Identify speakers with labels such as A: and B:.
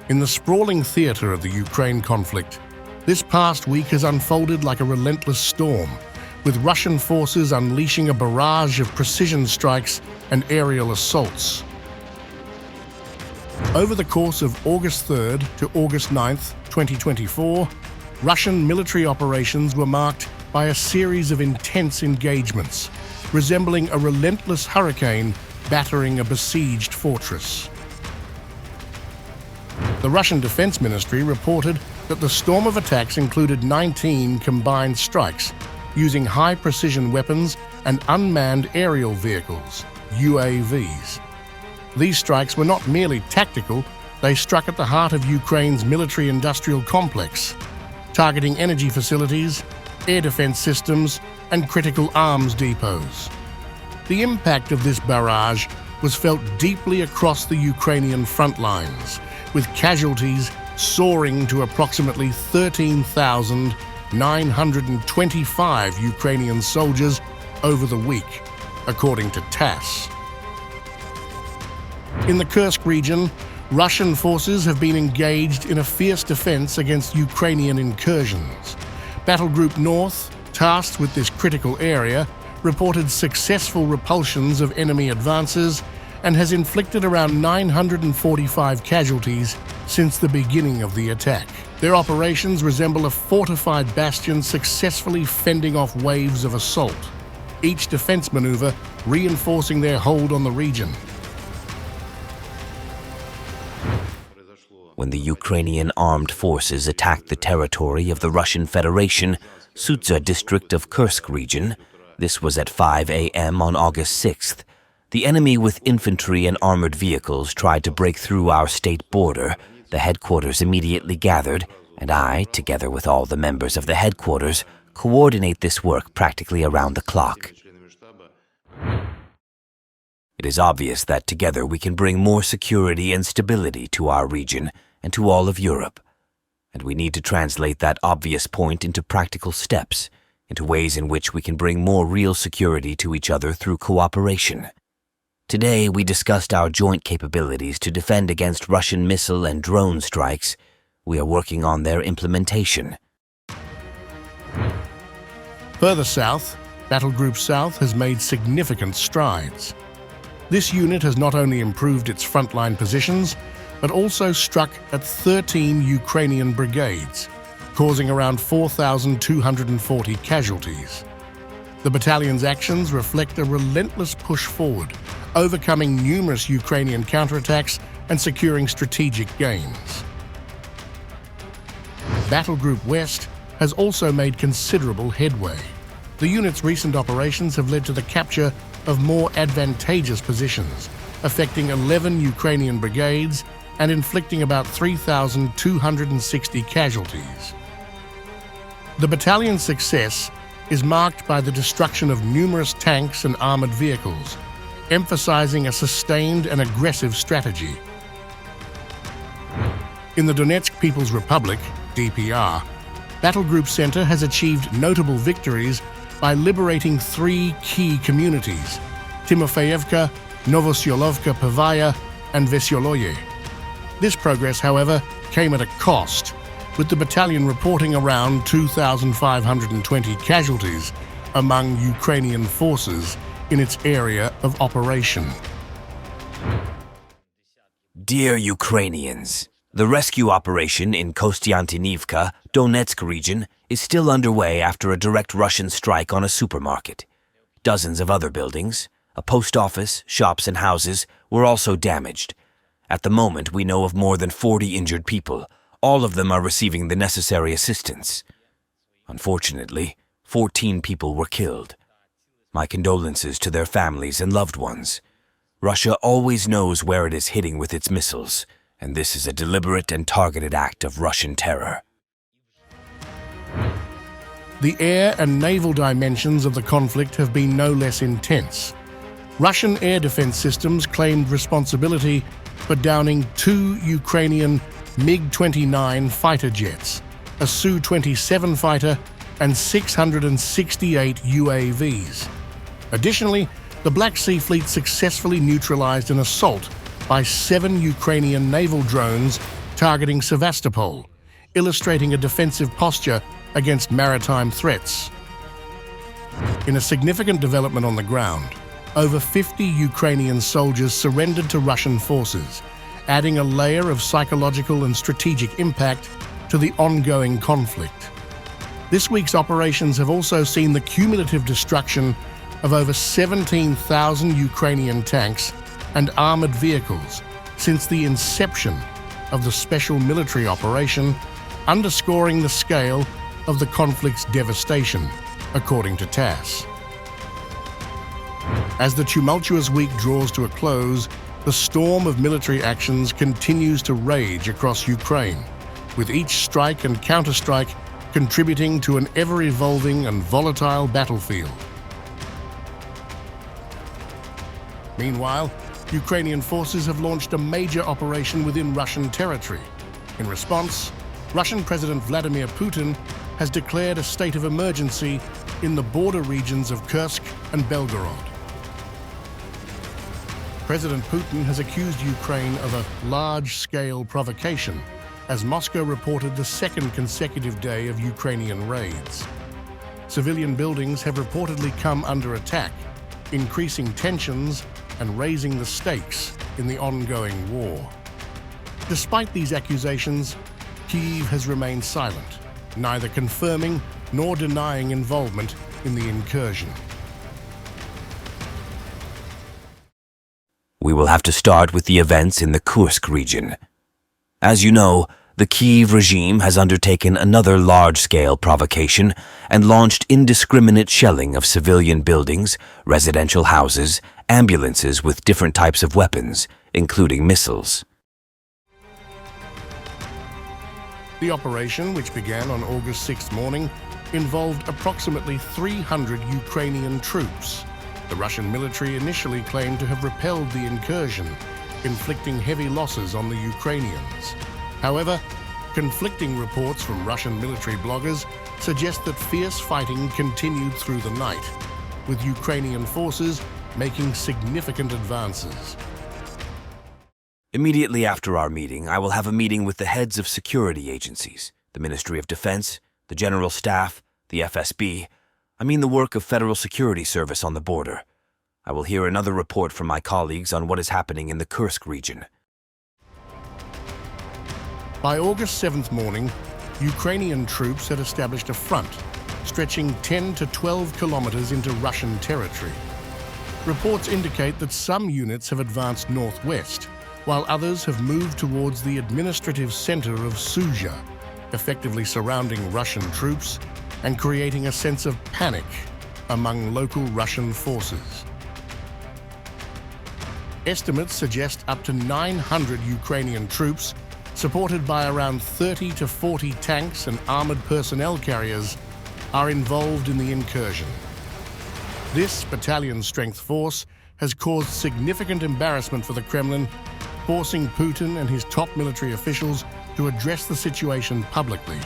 A: In the sprawling theater of the Ukraine conflict, this past week has unfolded like a relentless storm, with Russian forces unleashing a barrage of precision strikes and aerial assaults. Over the course of August 3rd to August 9th, 2024, Russian military operations were marked by a series of intense engagements, resembling a relentless hurricane battering a besieged fortress. The Russian Defense Ministry reported that the storm of attacks included 19 combined strikes using high-precision weapons and unmanned aerial vehicles, UAVs. These strikes were not merely tactical, they struck at the heart of Ukraine's military-industrial complex, targeting energy facilities, air defense systems, and critical arms depots. The impact of this barrage was felt deeply across the Ukrainian front lines, with casualties soaring to approximately 13,925 Ukrainian soldiers over the week, according to TASS. In the Kursk region, Russian forces have been engaged in a fierce defense against Ukrainian incursions. Battlegroup North, tasked with this critical area, reported successful repulsions of enemy advances and has inflicted around 945 casualties since the beginning of the attack. Their operations resemble a fortified bastion successfully fending off waves of assault, each defense maneuver reinforcing their hold on the region.
B: When the Ukrainian armed forces attacked the territory of the Russian Federation, Sudza district of Kursk region, this was at 5 a.m. on August 6th, the enemy with infantry and armored vehicles tried to break through our state border. The headquarters immediately gathered, and I, together with all the members of the headquarters, coordinate this work practically around the clock. It is obvious that together we can bring more security and stability to our region and to all of Europe. And we need to translate that obvious point into practical steps, into ways in which we can bring more real security to each other through cooperation. Today, we discussed our joint capabilities to defend against Russian missile and drone strikes. We are working on their implementation.
A: Further south, Battlegroup South has made significant strides. This unit has not only improved its frontline positions, but also struck at 13 Ukrainian brigades, causing around 4,240 casualties. The battalion's actions reflect a relentless push forward, overcoming numerous Ukrainian counterattacks and securing strategic gains. Battlegroup West has also made considerable headway. The unit's recent operations have led to the capture of more advantageous positions, affecting 11 Ukrainian brigades and inflicting about 3,260 casualties. The battalion's success is marked by the destruction of numerous tanks and armored vehicles, emphasizing a sustained and aggressive strategy. In the Donetsk People's Republic, DPR, Battlegroup Center has achieved notable victories by liberating 3 key communities: Timofeyevka, Novosyolovka Pavaya, and Vesyoloye. This progress, however, came at a cost, with the battalion reporting around 2,520 casualties among Ukrainian forces in its area of operation.
B: Dear Ukrainians, the rescue operation in Kostiantynivka, Donetsk region, is still underway after a direct Russian strike on a supermarket. Dozens of other buildings, a post office, shops and houses were also damaged. At the moment, we know of more than 40 injured people. All of them are receiving the necessary assistance. Unfortunately, 14 people were killed. My condolences to their families and loved ones. Russia always knows where it is hitting with its missiles, and this is a deliberate and targeted act of Russian terror.
A: The air and naval dimensions of the conflict have been no less intense. Russian air defense systems claimed responsibility for downing 2 Ukrainian MiG-29 fighter jets, a Su-27 fighter, and 668 UAVs. Additionally, the Black Sea Fleet successfully neutralized an assault by 7 Ukrainian naval drones targeting Sevastopol, illustrating a defensive posture against maritime threats. In a significant development on the ground, over 50 Ukrainian soldiers surrendered to Russian forces, adding a layer of psychological and strategic impact to the ongoing conflict. This week's operations have also seen the cumulative destruction of over 17,000 Ukrainian tanks and armored vehicles since the inception of the special military operation, underscoring the scale of the conflict's devastation, according to TASS. As the tumultuous week draws to a close, the storm of military actions continues to rage across Ukraine, with each strike and counterstrike contributing to an ever-evolving and volatile battlefield. Meanwhile, Ukrainian forces have launched a major operation within Russian territory. In response, Russian President Vladimir Putin has declared a state of emergency in the border regions of Kursk and Belgorod. President Putin has accused Ukraine of a large-scale provocation, as Moscow reported the second consecutive day of Ukrainian raids. Civilian buildings have reportedly come under attack, increasing tensions and raising the stakes in the ongoing war. Despite these accusations, Kyiv has remained silent, neither confirming nor denying involvement in the incursion.
B: We will have to start with the events in the Kursk region. As you know, the Kyiv regime has undertaken another large-scale provocation and launched indiscriminate shelling of civilian buildings, residential houses, ambulances with different types of weapons, including missiles.
A: The operation, which began on August 6th morning, involved approximately 300 Ukrainian troops. The Russian military initially claimed to have repelled the incursion, inflicting heavy losses on the Ukrainians. However, conflicting reports from Russian military bloggers suggest that fierce fighting continued through the night, with Ukrainian forces making significant advances.
B: Immediately after our meeting, I will have a meeting with the heads of security agencies, the Ministry of Defense, the General Staff, the FSB, the work of Federal Security Service on the border. I will hear another report from my colleagues on what is happening in the Kursk region.
A: By August 7th morning, Ukrainian troops had established a front stretching 10 to 12 kilometers into Russian territory. Reports indicate that some units have advanced northwest, while others have moved towards the administrative center of Sudzha, effectively surrounding Russian troops and creating a sense of panic among local Russian forces. Estimates suggest up to 900 Ukrainian troops, supported by around 30 to 40 tanks and armored personnel carriers, are involved in the incursion. This battalion-strength force has caused significant embarrassment for the Kremlin, forcing Putin and his top military officials to address the situation publicly.